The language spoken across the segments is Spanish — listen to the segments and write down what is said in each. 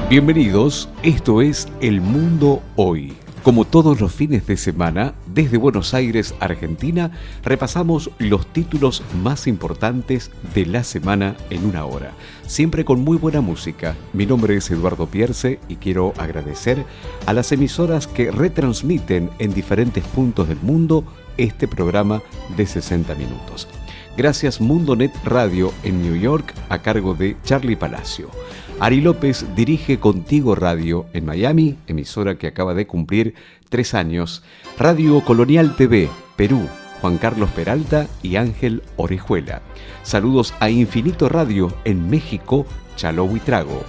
Bienvenidos, esto es El Mundo Hoy. Como todos los fines de semana, desde Buenos Aires, Argentina, repasamos los títulos más importantes de la semana en una hora. Siempre con muy buena música. Mi nombre es Eduardo Pierce y quiero agradecer a las emisoras que retransmiten en diferentes puntos del mundo este programa de 60 minutos. Gracias Mundonet Radio en New York a cargo de Charlie Palacio. Ari López dirige Contigo Radio en Miami, emisora que acaba de cumplir 3 años. Radio Colonial TV, Perú, Juan Carlos Peralta y Ángel Orejuela. Saludos a Infinito Radio en México, Chalo Huitrago.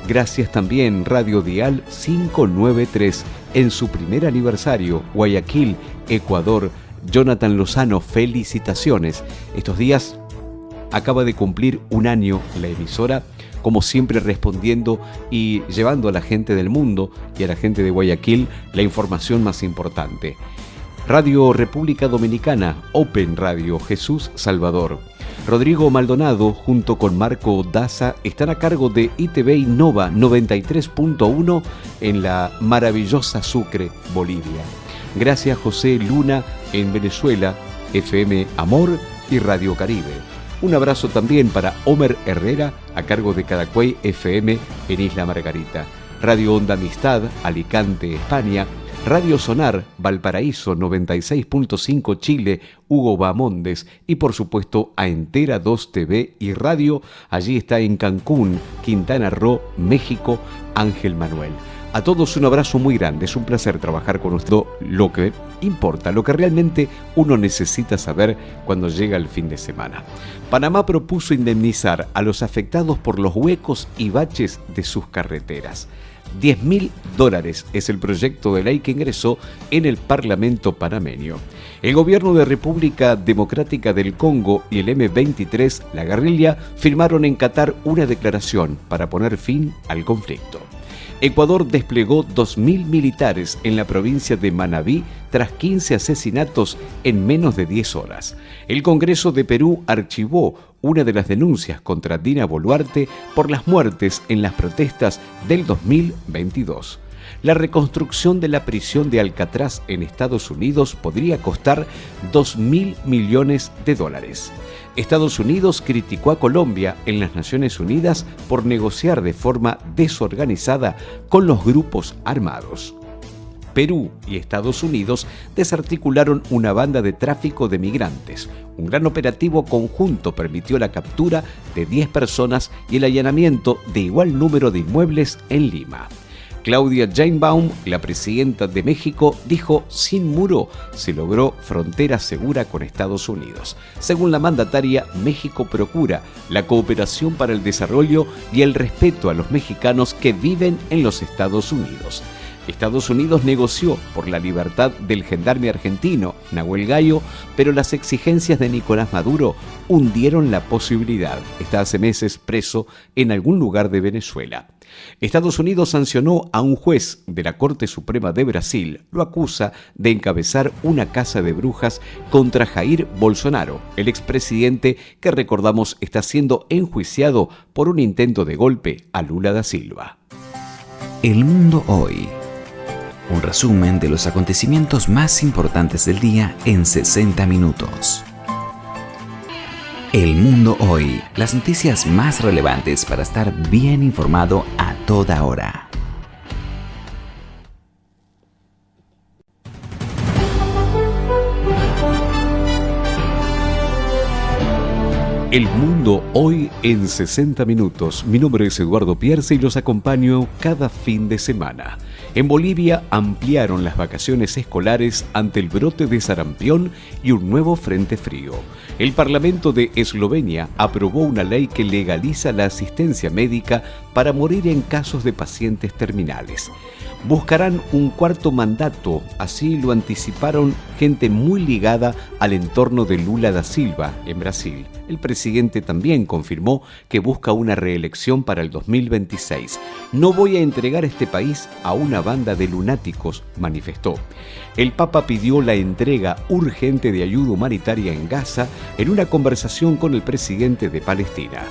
Gracias también Radio Dial 593 en su primer aniversario, Guayaquil, Ecuador. Jonathan Lozano, felicitaciones. Estos días acaba de cumplir 1 año la emisora, como siempre respondiendo y llevando a la gente del mundo y a la gente de Guayaquil la información más importante. Radio República Dominicana, Open Radio, Jesús Salvador. Rodrigo Maldonado junto con Marco Daza están a cargo de ITV Innova 93.1 en la maravillosa Sucre, Bolivia. Gracias José Luna en Venezuela, FM Amor y Radio Caribe. Un abrazo también para Homer Herrera a cargo de Cadaqués FM en Isla Margarita. Radio Onda Amistad, Alicante, España. Radio Sonar, Valparaíso 96.5 Chile, Hugo Bamondes. Y por supuesto a Entera 2 TV y Radio. Allí está en Cancún, Quintana Roo, México, Ángel Manuel. A todos un abrazo muy grande, es un placer trabajar con usted. Lo que importa, lo que realmente uno necesita saber cuando llega el fin de semana. Panamá propuso indemnizar a los afectados por los huecos y baches de sus carreteras. $10.000 es el proyecto de ley que ingresó en el Parlamento panameño. El gobierno de República Democrática del Congo y el M23, la guerrilla, firmaron en Qatar una declaración para poner fin al conflicto. Ecuador desplegó 2.000 militares en la provincia de Manabí tras 15 asesinatos en menos de 10 horas. El Congreso de Perú archivó una de las denuncias contra Dina Boluarte por las muertes en las protestas del 2022. La reconstrucción de la prisión de Alcatraz en Estados Unidos podría costar $2.000 millones. Estados Unidos criticó a Colombia en las Naciones Unidas por negociar de forma desorganizada con los grupos armados. Perú y Estados Unidos desarticularon una banda de tráfico de migrantes. Un gran operativo conjunto permitió la captura de 10 personas y el allanamiento de igual número de inmuebles en Lima. Claudia Sheinbaum, la presidenta de México, dijo: sin muro se logró frontera segura con Estados Unidos. Según la mandataria, México procura la cooperación para el desarrollo y el respeto a los mexicanos que viven en los Estados Unidos. Estados Unidos negoció por la libertad del gendarme argentino, Nahuel Gallo, pero las exigencias de Nicolás Maduro hundieron la posibilidad. Está hace meses preso en algún lugar de Venezuela. Estados Unidos sancionó a un juez de la Corte Suprema de Brasil. Lo acusa de encabezar una caza de brujas contra Jair Bolsonaro, el expresidente que, recordamos, está siendo enjuiciado por un intento de golpe a Lula da Silva. El Mundo Hoy. Un resumen de los acontecimientos más importantes del día en 60 minutos. El Mundo Hoy, las noticias más relevantes para estar bien informado a toda hora. El Mundo Hoy en 60 minutos. Mi nombre es Eduardo Pierce y los acompaño cada fin de semana. En Bolivia ampliaron las vacaciones escolares ante el brote de sarampión y un nuevo frente frío. El Parlamento de Eslovenia aprobó una ley que legaliza la asistencia médica para morir en casos de pacientes terminales. Buscarán un 4º mandato, así lo anticiparon gente muy ligada al entorno de Lula da Silva en Brasil. El presidente también confirmó que busca una reelección para el 2026. No voy a entregar este país a una banda de lunáticos, manifestó. El Papa pidió la entrega urgente de ayuda humanitaria en Gaza en una conversación con el presidente de Palestina.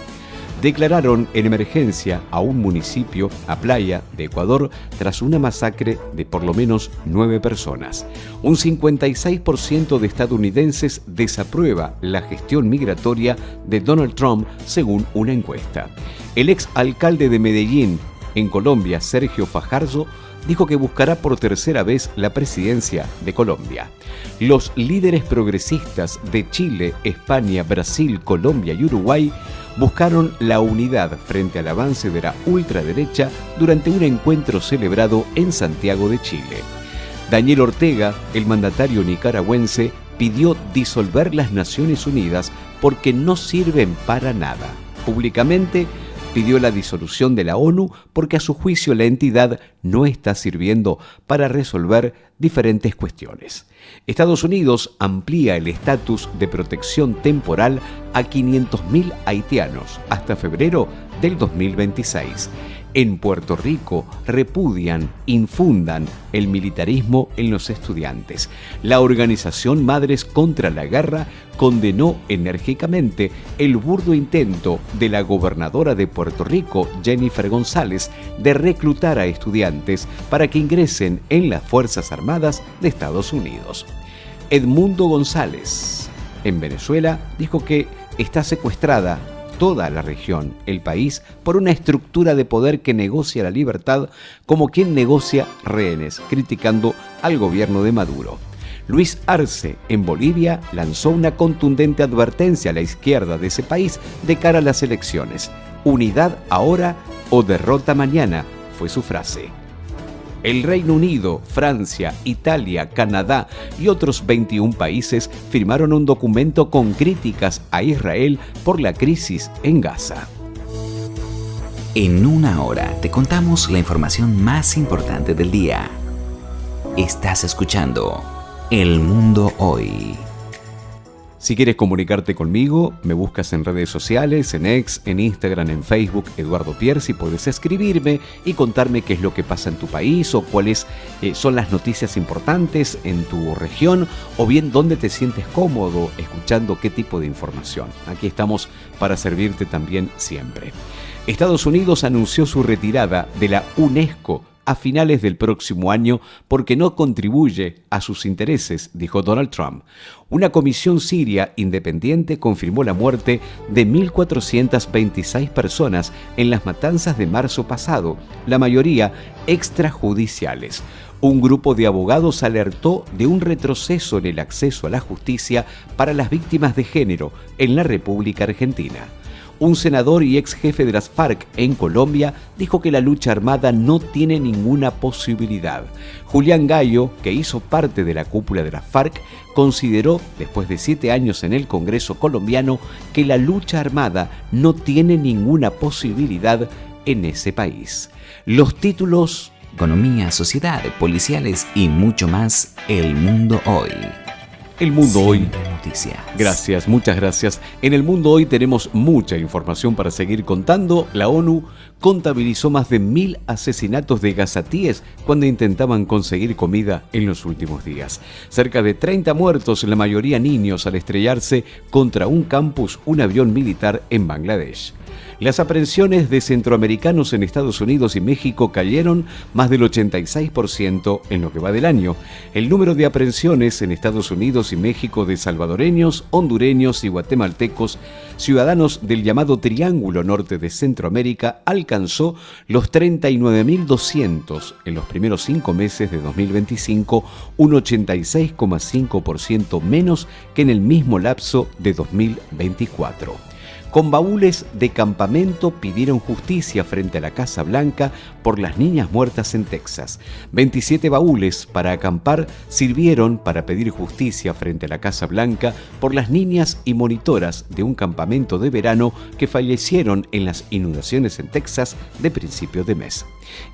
declararon en emergencia a un municipio, a Playa, de Ecuador, tras una masacre de por lo menos 9 personas. Un 56% de estadounidenses desaprueba la gestión migratoria de Donald Trump, según una encuesta. El ex alcalde de Medellín, en Colombia, Sergio Fajardo, dijo que buscará por tercera vez la presidencia de Colombia. Los líderes progresistas de Chile, España, Brasil, Colombia y Uruguay buscaron la unidad frente al avance de la ultraderecha durante un encuentro celebrado en Santiago de Chile. Daniel Ortega, el mandatario nicaragüense, pidió disolver las Naciones Unidas porque no sirven para nada. Públicamente, pidió la disolución de la ONU porque a su juicio la entidad no está sirviendo para resolver diferentes cuestiones. Estados Unidos amplía el estatus de protección temporal a 500.000 haitianos hasta febrero del 2026. En Puerto Rico repudian, infundan el militarismo en los estudiantes. La organización Madres contra la Guerra condenó enérgicamente el burdo intento de la gobernadora de Puerto Rico, Jennifer González, de reclutar a estudiantes para que ingresen en las Fuerzas Armadas de Estados Unidos. Edmundo González, en Venezuela, dijo que está secuestrada toda la región, el país, por una estructura de poder que negocia la libertad como quien negocia rehenes, criticando al gobierno de Maduro. Luis Arce, en Bolivia, lanzó una contundente advertencia a la izquierda de ese país de cara a las elecciones. Unidad ahora o derrota mañana, fue su frase. El Reino Unido, Francia, Italia, Canadá y otros 21 países firmaron un documento con críticas a Israel por la crisis en Gaza. En una hora te contamos la información más importante del día. Estás escuchando El Mundo Hoy. Si quieres comunicarte conmigo, me buscas en redes sociales, en X, en Instagram, en Facebook, Eduardo Piercy. Puedes escribirme y contarme qué es lo que pasa en tu país o cuáles son las noticias importantes en tu región o bien dónde te sientes cómodo escuchando qué tipo de información. Aquí estamos para servirte también siempre. Estados Unidos anunció su retirada de la UNESCO a finales del próximo año porque no contribuye a sus intereses, dijo Donald Trump. Una comisión siria independiente confirmó la muerte de 1.426 personas en las matanzas de marzo pasado, la mayoría extrajudiciales. Un grupo de abogados alertó de un retroceso en el acceso a la justicia para las víctimas de género en la República Argentina. Un senador y ex jefe de las FARC en Colombia dijo que la lucha armada no tiene ninguna posibilidad. Julián Gallo, que hizo parte de la cúpula de las FARC, consideró, después de 7 años en el Congreso colombiano, que la lucha armada no tiene ninguna posibilidad en ese país. Los títulos: economía, sociedad, policiales y mucho más. El Mundo Hoy. El Mundo Hoy. Noticias. Gracias, muchas gracias. En El Mundo Hoy tenemos mucha información para seguir contando. La ONU contabilizó más de 1.000 asesinatos de gazatíes cuando intentaban conseguir comida en los últimos días. Cerca de 30 muertos, la mayoría niños, al estrellarse contra un campus, un avión militar en Bangladesh. Las aprehensiones de centroamericanos en Estados Unidos y México cayeron más del 86% en lo que va del año. El número de aprehensiones en Estados Unidos y México de salvadoreños, hondureños y guatemaltecos, ciudadanos del llamado Triángulo Norte de Centroamérica, alcanzó los 39.200 en los primeros 5 meses de 2025, un 86,5% menos que en el mismo lapso de 2024. Con baúles de campamento pidieron justicia frente a la Casa Blanca por las niñas muertas en Texas. 27 baúles para acampar sirvieron para pedir justicia frente a la Casa Blanca por las niñas y monitoras de un campamento de verano que fallecieron en las inundaciones en Texas de principio de mes.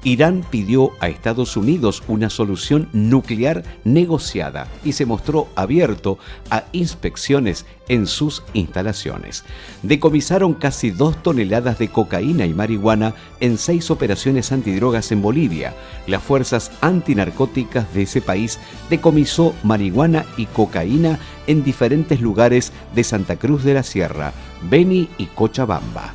Irán pidió a Estados Unidos una solución nuclear negociada y se mostró abierto a inspecciones en sus instalaciones. Decomisaron casi 2 toneladas de cocaína y marihuana en 6 operaciones antidrogas en Bolivia. Las fuerzas antinarcóticas de ese país decomisó marihuana y cocaína en diferentes lugares de Santa Cruz de la Sierra, Beni y Cochabamba.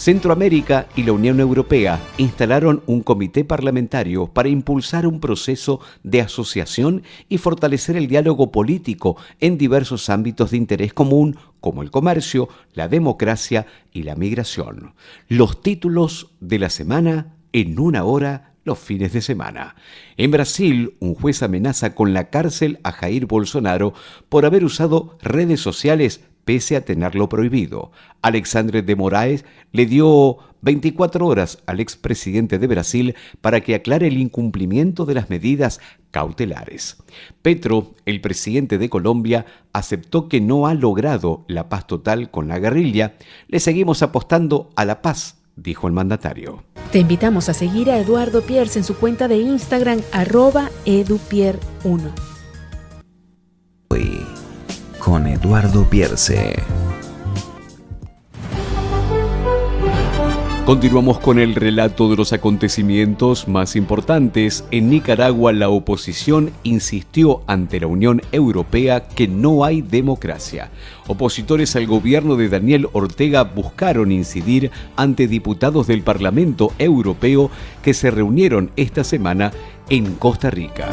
Centroamérica y la Unión Europea instalaron un comité parlamentario para impulsar un proceso de asociación y fortalecer el diálogo político en diversos ámbitos de interés común, como el comercio, la democracia y la migración. Los títulos de la semana en una hora los fines de semana. En Brasil, un juez amenaza con la cárcel a Jair Bolsonaro por haber usado redes sociales pese a tenerlo prohibido. Alexandre de Moraes le dio 24 horas al expresidente de Brasil para que aclare el incumplimiento de las medidas cautelares. Petro, el presidente de Colombia, aceptó que no ha logrado la paz total con la guerrilla. Le seguimos apostando a la paz, dijo el mandatario. Te invitamos a seguir a Eduardo Pierce en su cuenta de Instagram, @edupier1. Hoy, con Eduardo Pierce. Continuamos con el relato de los acontecimientos más importantes. En Nicaragua, la oposición insistió ante la Unión Europea que no hay democracia. Opositores al gobierno de Daniel Ortega buscaron incidir ante diputados del Parlamento Europeo que se reunieron esta semana en Costa Rica.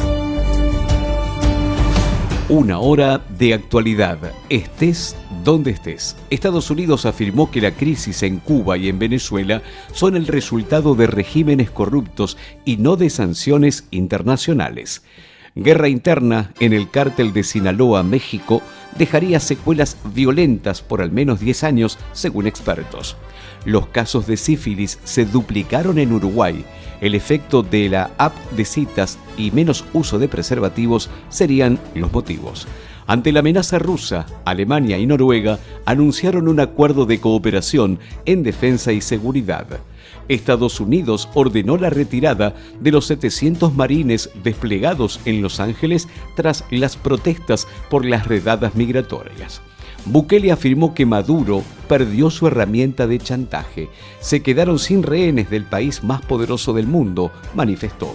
Una hora de actualidad. Estés donde estés. Estados Unidos afirmó que la crisis en Cuba y en Venezuela son el resultado de regímenes corruptos y no de sanciones internacionales. Guerra interna en el cártel de Sinaloa, México, dejaría secuelas violentas por al menos 10 años, según expertos. Los casos de sífilis se duplicaron en Uruguay. El efecto de la app de citas y menos uso de preservativos serían los motivos. Ante la amenaza rusa, Alemania y Noruega anunciaron un acuerdo de cooperación en defensa y seguridad. Estados Unidos ordenó la retirada de los 700 marines desplegados en Los Ángeles tras las protestas por las redadas migratorias. Bukele afirmó que Maduro perdió su herramienta de chantaje. Se quedaron sin rehenes del país más poderoso del mundo, manifestó.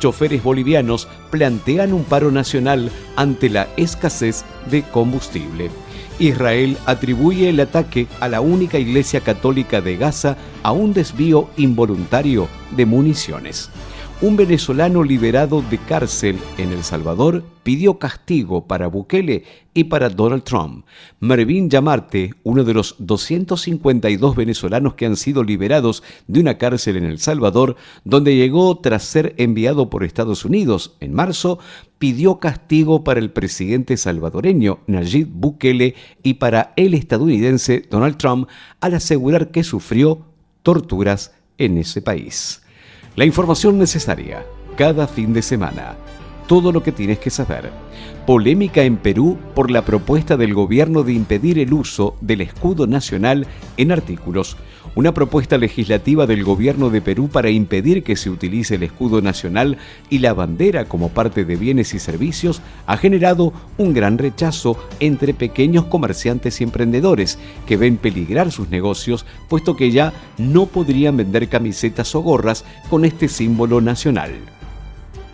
Choferes bolivianos plantean un paro nacional ante la escasez de combustible. Israel atribuye el ataque a la única iglesia católica de Gaza a un desvío involuntario de municiones. Un venezolano liberado de cárcel en El Salvador pidió castigo para Bukele y para Donald Trump. Mervin Yamarte, uno de los 252 venezolanos que han sido liberados de una cárcel en El Salvador, donde llegó tras ser enviado por Estados Unidos en marzo, pidió castigo para el presidente salvadoreño Nayib Bukele y para el estadounidense Donald Trump al asegurar que sufrió torturas en ese país. La información necesaria, cada fin de semana. Todo lo que tienes que saber. Polémica en Perú por la propuesta del gobierno de impedir el uso del escudo nacional en artículos. Una propuesta legislativa del gobierno de Perú para impedir que se utilice el escudo nacional y la bandera como parte de bienes y servicios ha generado un gran rechazo entre pequeños comerciantes y emprendedores que ven peligrar sus negocios, puesto que ya no podrían vender camisetas o gorras con este símbolo nacional.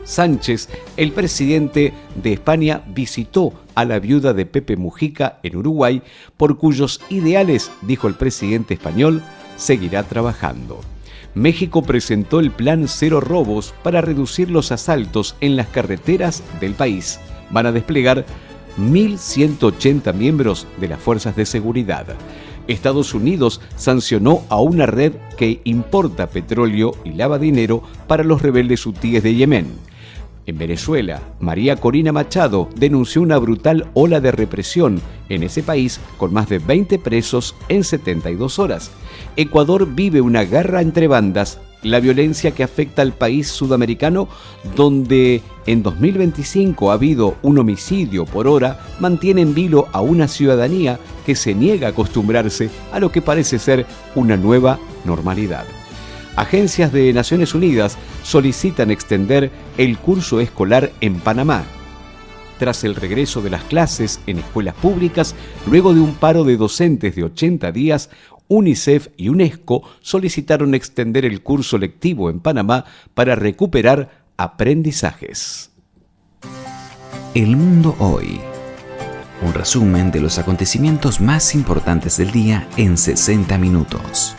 Sánchez, el presidente de España, visitó a la viuda de Pepe Mujica en Uruguay, por cuyos ideales, dijo el presidente español, seguirá trabajando. México presentó el Plan Cero Robos para reducir los asaltos en las carreteras del país. Van a desplegar 1.180 miembros de las fuerzas de seguridad. Estados Unidos sancionó a una red que importa petróleo y lava dinero para los rebeldes hutíes de Yemen. En Venezuela, María Corina Machado denunció una brutal ola de represión en ese país con más de 20 presos en 72 horas. Ecuador vive una guerra entre bandas, la violencia que afecta al país sudamericano, donde en 2025 ha habido un homicidio por hora, mantiene en vilo a una ciudadanía que se niega a acostumbrarse a lo que parece ser una nueva normalidad. Agencias de Naciones Unidas solicitan extender el curso escolar en Panamá. Tras el regreso de las clases en escuelas públicas, luego de un paro de docentes de 80 días, UNICEF y UNESCO solicitaron extender el curso lectivo en Panamá para recuperar aprendizajes. El mundo hoy. Un resumen de los acontecimientos más importantes del día en 60 minutos.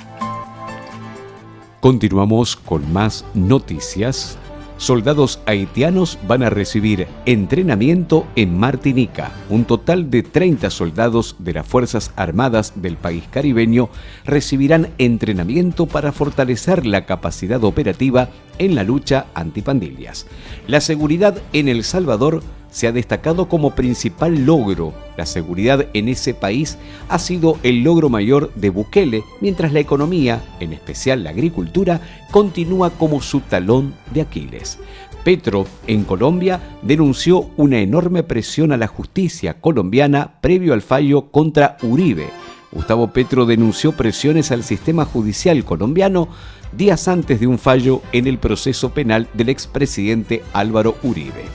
Continuamos con más noticias. Soldados haitianos van a recibir entrenamiento en Martinica. Un total de 30 soldados de las Fuerzas Armadas del país caribeño recibirán entrenamiento para fortalecer la capacidad operativa en la lucha antipandillas. La seguridad en El Salvador se ha destacado como principal logro. La seguridad en ese país ha sido el logro mayor de Bukele, mientras la economía, en especial la agricultura, continúa como su talón de Aquiles. Petro, en Colombia, denunció una enorme presión a la justicia colombiana previo al fallo contra Uribe. Gustavo Petro denunció presiones al sistema judicial colombiano días antes de un fallo en el proceso penal del expresidente Álvaro Uribe.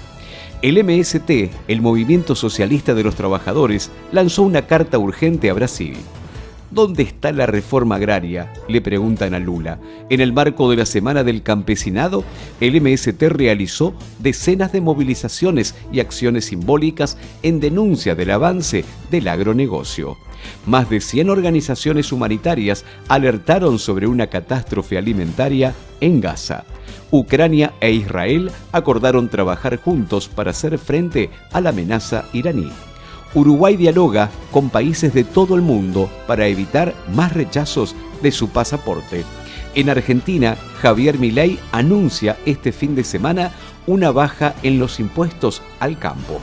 El MST, el Movimiento Socialista de los Trabajadores, lanzó una carta urgente a Brasil. ¿Dónde está la reforma agraria?, le preguntan a Lula. En el marco de la Semana del Campesinado, el MST realizó decenas de movilizaciones y acciones simbólicas en denuncia del avance del agronegocio. Más de 100 organizaciones humanitarias alertaron sobre una catástrofe alimentaria en Gaza. Ucrania e Israel acordaron trabajar juntos para hacer frente a la amenaza iraní. Uruguay dialoga con países de todo el mundo para evitar más rechazos de su pasaporte. En Argentina, Javier Milei anuncia este fin de semana una baja en los impuestos al campo.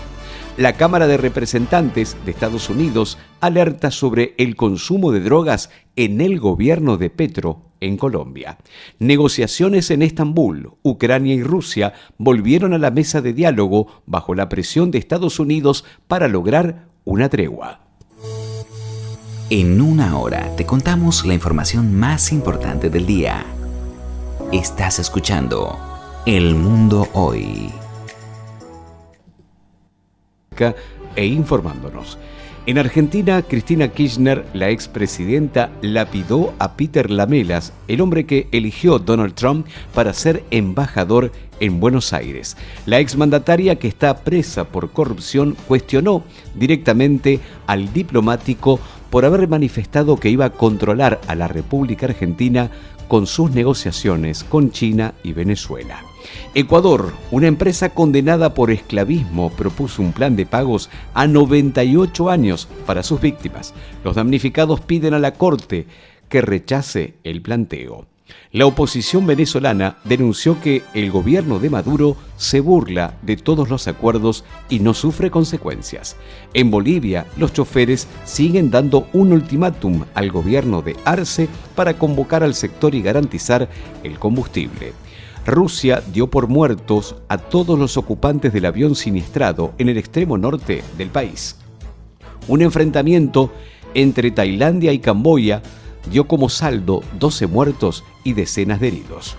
La Cámara de Representantes de Estados Unidos alerta sobre el consumo de drogas en el gobierno de Petro en Colombia. Negociaciones en Estambul. Ucrania y Rusia volvieron a la mesa de diálogo bajo la presión de Estados Unidos para lograr una tregua. En una hora te contamos la información más importante del día. Estás escuchando El Mundo Hoy. E informándonos. En Argentina, Cristina Kirchner, la expresidenta, lapidó a Peter Lamelas, el hombre que eligió Donald Trump para ser embajador en Buenos Aires. La exmandataria, que está presa por corrupción, cuestionó directamente al diplomático por haber manifestado que iba a controlar a la República Argentina con sus negociaciones con China y Venezuela. Ecuador, una empresa condenada por esclavismo, propuso un plan de pagos a 98 años para sus víctimas. Los damnificados piden a la Corte que rechace el planteo. La oposición venezolana denunció que el gobierno de Maduro se burla de todos los acuerdos y no sufre consecuencias. En Bolivia, los choferes siguen dando un ultimátum al gobierno de Arce para convocar al sector y garantizar el combustible. Rusia dio por muertos a todos los ocupantes del avión siniestrado en el extremo norte del país. Un enfrentamiento entre Tailandia y Camboya dio como saldo 12 muertos y decenas de heridos.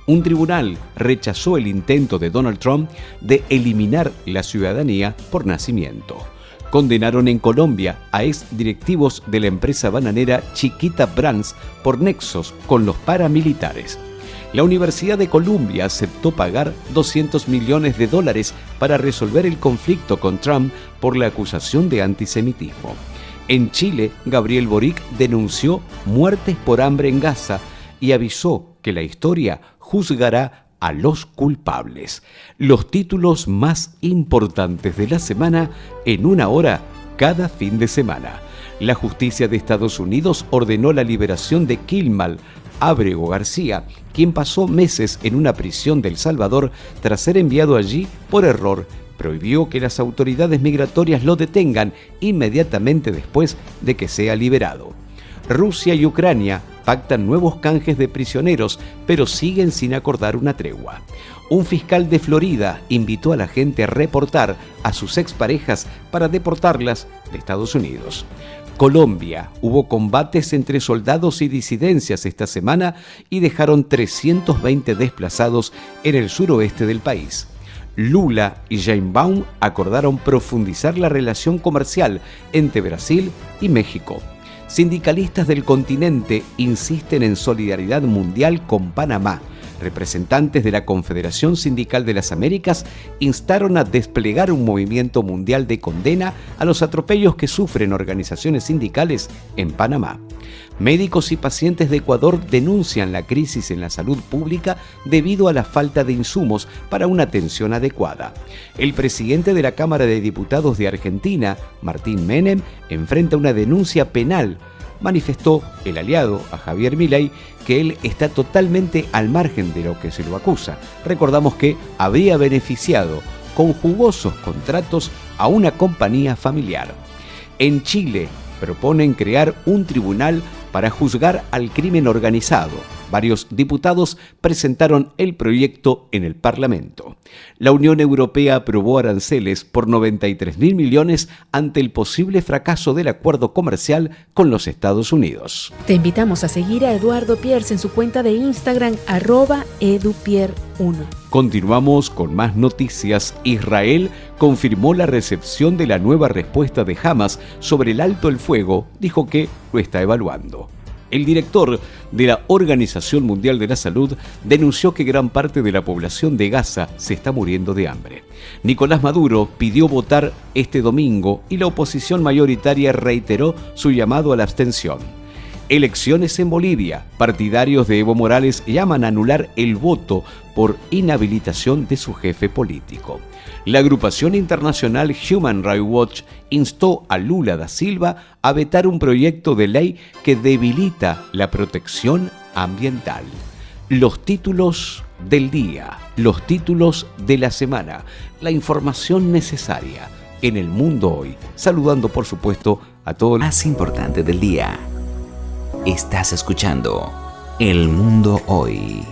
Un tribunal rechazó el intento de Donald Trump de eliminar la ciudadanía por nacimiento. Condenaron en Colombia a exdirectivos de la empresa bananera Chiquita Brands por nexos con los paramilitares. La Universidad de Columbia aceptó pagar $200 millones para resolver el conflicto con Trump por la acusación de antisemitismo. En Chile, Gabriel Boric denunció muertes por hambre en Gaza y avisó que la historia juzgará a los culpables. Los títulos más importantes de la semana en una hora cada fin de semana. La justicia de Estados Unidos ordenó la liberación de Kilmal Ábrego García, quien pasó meses en una prisión de El Salvador tras ser enviado allí por error. Prohibió que las autoridades migratorias lo detengan inmediatamente después de que sea liberado. Rusia y Ucrania pactan nuevos canjes de prisioneros, pero siguen sin acordar una tregua. Un fiscal de Florida invitó a la gente a reportar a sus exparejas para deportarlas de Estados Unidos. Colombia, hubo combates entre soldados y disidencias esta semana y dejaron 320 desplazados en el suroeste del país. Lula y Sheinbaum acordaron profundizar la relación comercial entre Brasil y México. Sindicalistas del continente insisten en solidaridad mundial con Panamá. Representantes de la Confederación Sindical de las Américas instaron a desplegar un movimiento mundial de condena a los atropellos que sufren organizaciones sindicales en Panamá. Médicos y pacientes de Ecuador denuncian la crisis en la salud pública debido a la falta de insumos para una atención adecuada. El presidente de la Cámara de Diputados de Argentina, Martín Menem, enfrenta una denuncia penal. Manifestó el aliado a Javier Milei que él está totalmente al margen de lo que se lo acusa. Recordamos que habría beneficiado con jugosos contratos a una compañía familiar. En Chile proponen crear un tribunal para juzgar al crimen organizado. Varios diputados presentaron el proyecto en el Parlamento. La Unión Europea aprobó aranceles por 93.000 millones ante el posible fracaso del acuerdo comercial con los Estados Unidos. Te invitamos a seguir a Eduardo Pierce en su cuenta de Instagram @edupier1. Continuamos con más noticias. Israel confirmó la recepción de la nueva respuesta de Hamas sobre el alto el fuego, dijo que lo está evaluando. El director de la Organización Mundial de la Salud denunció que gran parte de la población de Gaza se está muriendo de hambre. Nicolás Maduro pidió votar este domingo y la oposición mayoritaria reiteró su llamado a la abstención. Elecciones en Bolivia. Partidarios de Evo Morales llaman a anular el voto por inhabilitación de su jefe político. La agrupación internacional Human Rights Watch instó a Lula da Silva a vetar un proyecto de ley que debilita la protección ambiental. Los títulos del día, los títulos de la semana, la información necesaria en el mundo hoy. Saludando, por supuesto, a todos los más importante del día. Estás escuchando El Mundo Hoy.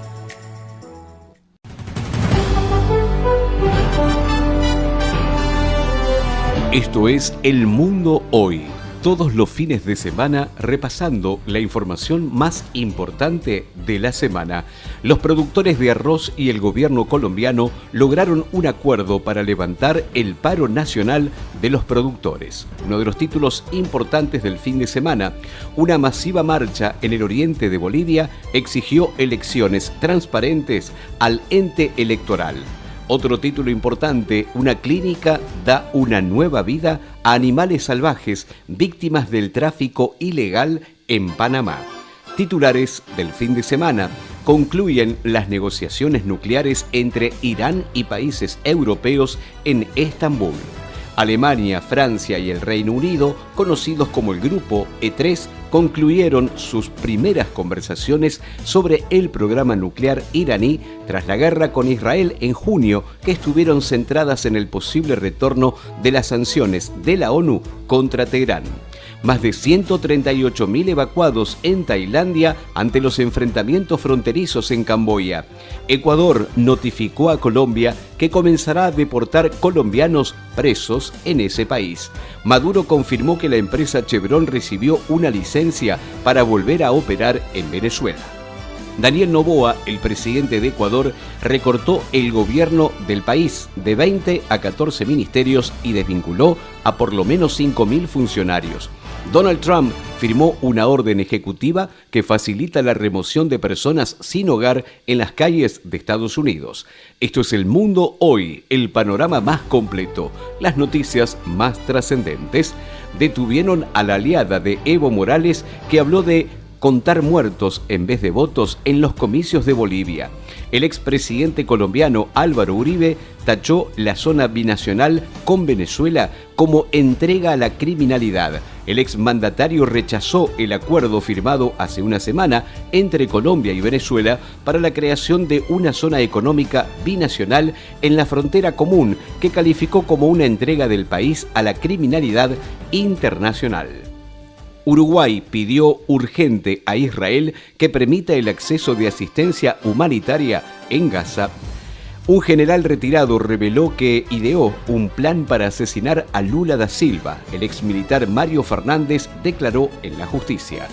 Esto es El Mundo Hoy, todos los fines de semana repasando la información más importante de la semana. Los productores de arroz y el gobierno colombiano lograron un acuerdo para levantar el paro nacional de los productores. Uno de los títulos importantes del fin de semana, una masiva marcha en el oriente de Bolivia exigió elecciones transparentes al ente electoral. Otro título importante, una clínica da una nueva vida a animales salvajes víctimas del tráfico ilegal en Panamá. Titulares del fin de semana, concluyen las negociaciones nucleares entre Irán y países europeos en Estambul. Alemania, Francia y el Reino Unido, conocidos como el Grupo E3, concluyeron sus primeras conversaciones sobre el programa nuclear iraní tras la guerra con Israel en junio, que estuvieron centradas en el posible retorno de las sanciones de la ONU contra Teherán. Más de 138.000 evacuados en Tailandia ante los enfrentamientos fronterizos en Camboya. Ecuador notificó a Colombia que comenzará a deportar colombianos presos en ese país. Maduro confirmó que la empresa Chevron recibió una licencia para volver a operar en Venezuela. Daniel Noboa, el presidente de Ecuador, recortó el gobierno del país de 20 a 14 ministerios y desvinculó a por lo menos 5.000 funcionarios. Donald Trump firmó una orden ejecutiva que facilita la remoción de personas sin hogar en las calles de Estados Unidos. Esto es El Mundo Hoy, el panorama más completo, las noticias más trascendentes. Detuvieron a la aliada de Evo Morales que habló de contar muertos en vez de votos en los comicios de Bolivia. El expresidente colombiano Álvaro Uribe tachó la zona binacional con Venezuela como entrega a la criminalidad. El exmandatario rechazó el acuerdo firmado hace una semana entre Colombia y Venezuela para la creación de una zona económica binacional en la frontera común, que calificó como una entrega del país a la criminalidad internacional. Uruguay pidió urgente a Israel que permita el acceso de asistencia humanitaria en Gaza. Un general retirado reveló que ideó un plan para asesinar a Lula da Silva. El exmilitar Mario Fernández declaró en la justicia.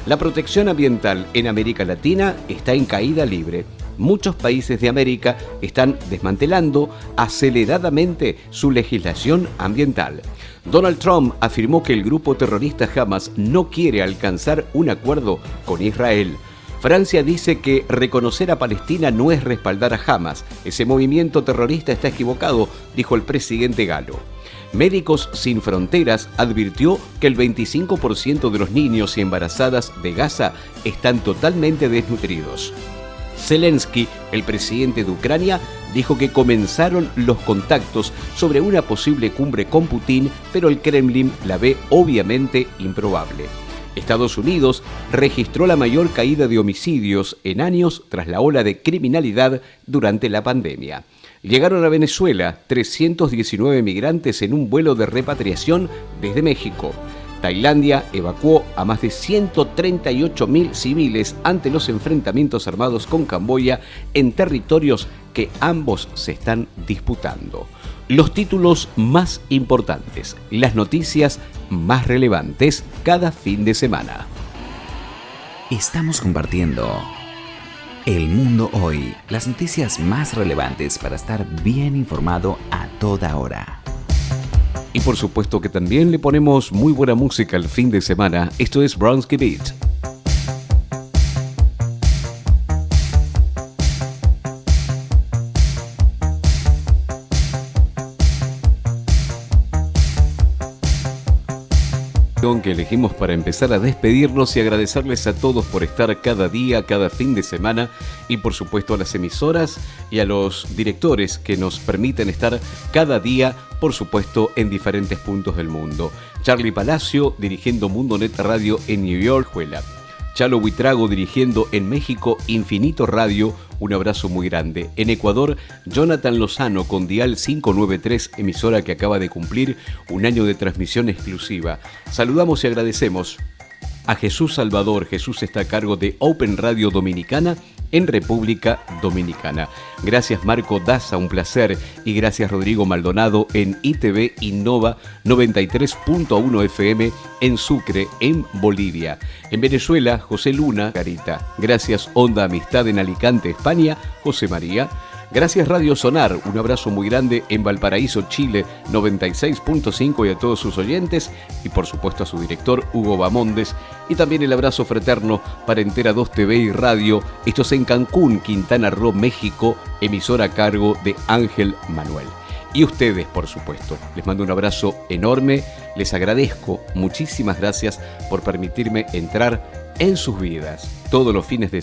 La protección ambiental en América Latina está en caída libre. Muchos países de América están desmantelando aceleradamente su legislación ambiental. Donald Trump afirmó que el grupo terrorista Hamas no quiere alcanzar un acuerdo con Israel. Francia dice que reconocer a Palestina no es respaldar a Hamas. Ese movimiento terrorista está equivocado, dijo el presidente galo. Médicos Sin Fronteras advirtió que el 25% de los niños y embarazadas de Gaza están totalmente desnutridos. Zelensky, el presidente de Ucrania, dijo que comenzaron los contactos sobre una posible cumbre con Putin, pero el Kremlin la ve obviamente improbable. Estados Unidos registró la mayor caída de homicidios en años tras la ola de criminalidad durante la pandemia. Llegaron a Venezuela 319 migrantes en un vuelo de repatriación desde México. Tailandia evacuó a más de 138.000 civiles ante los enfrentamientos armados con Camboya en territorios que ambos se están disputando. Los títulos más importantes, las noticias más relevantes cada fin de semana. Estamos compartiendo El Mundo Hoy, las noticias más relevantes para estar bien informado a toda hora. Y por supuesto que también le ponemos muy buena música al fin de semana. Esto es Bronski Beat. Que elegimos para empezar a despedirnos y agradecerles a todos por estar cada día, cada fin de semana, y por supuesto a las emisoras y a los directores que nos permiten estar cada día, por supuesto, en diferentes puntos del mundo. Charlie Palacio dirigiendo Mundonet Radio en New York, Juela. Chalo Buitrago dirigiendo en México Infinito Radio, un abrazo muy grande. En Ecuador, Jonathan Lozano con Dial 593, emisora que acaba de cumplir un año de transmisión exclusiva. Saludamos y agradecemos a Jesús Salvador. Jesús está a cargo de Open Radio Dominicana en República Dominicana. Gracias Marco Daza, un placer. Y gracias Rodrigo Maldonado en ITV Innova 93.1 FM en Sucre, en Bolivia. En Venezuela, José Luna, Carita. Gracias Onda Amistad en Alicante, España, José María. Gracias Radio Sonar, un abrazo muy grande en Valparaíso, Chile, 96.5 y a todos sus oyentes y por supuesto a su director Hugo Bamondes y también el abrazo fraterno para Entera 2 TV y Radio, esto es en Cancún, Quintana Roo, México, emisora a cargo de Ángel Manuel. Y ustedes, por supuesto, les mando un abrazo enorme, les agradezco, muchísimas gracias por permitirme entrar en sus vidas todos los fines de semana.